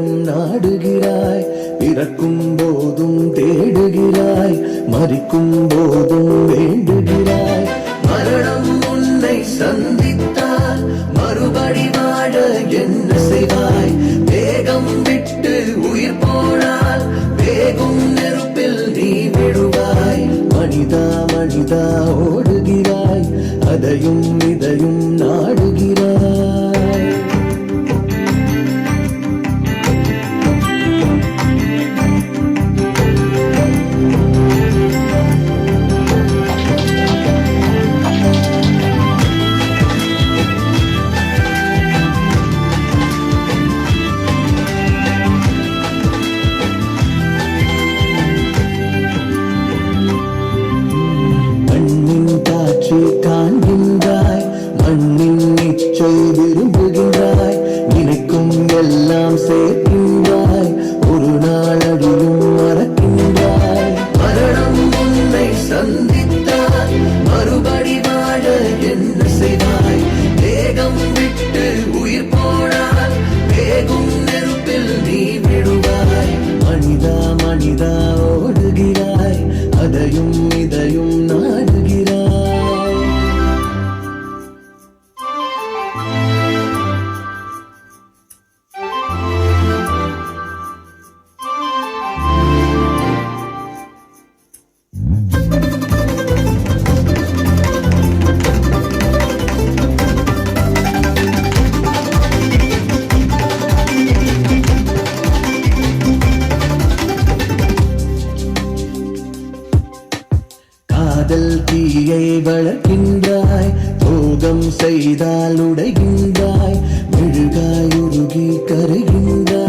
இதயம் நாடுகிறாய். பிறக்கும் போதும் தேடுகிறாய், மரிக்கும் போதும் வேண்டுகிறாய். மரணம் உன்னை சந்தித்தால் மறுபடி வாழ என்ன செய்வாய்? வேகம் விட்டு உயிர் போனால் வேகும் நெருப்பில் நீ விடுவாய். மனிதா மனிதா ஓடுகிறாய், அதையும் இதையும் நாடுகிறாய். காண்கின்றாய், மண்ணின் நிச்சை விரும்புகின்றாய். நினைக்கும் எல்லாம் சேர்க்கின்றாய், ஒரு நாள் அடியும் மறக்கின்றாய். மரணம் உன்னை சந்தித்தால் மறுபடி வாழ என்ன செய்வாய்? வேகம் விட்டு உயிர் போனால் வேகும் நெருப்பில் நீ விடுவாய். மனிதா மனிதா ஓடுகிறாய், அதையும் இதையும் நாடுகிறாய். காதல் தீயை வளர்க்கின்றாய், துரோகம் செய்தால் உடைகின்றாய். மெழுகாய் உருகி கருகின்றாய்.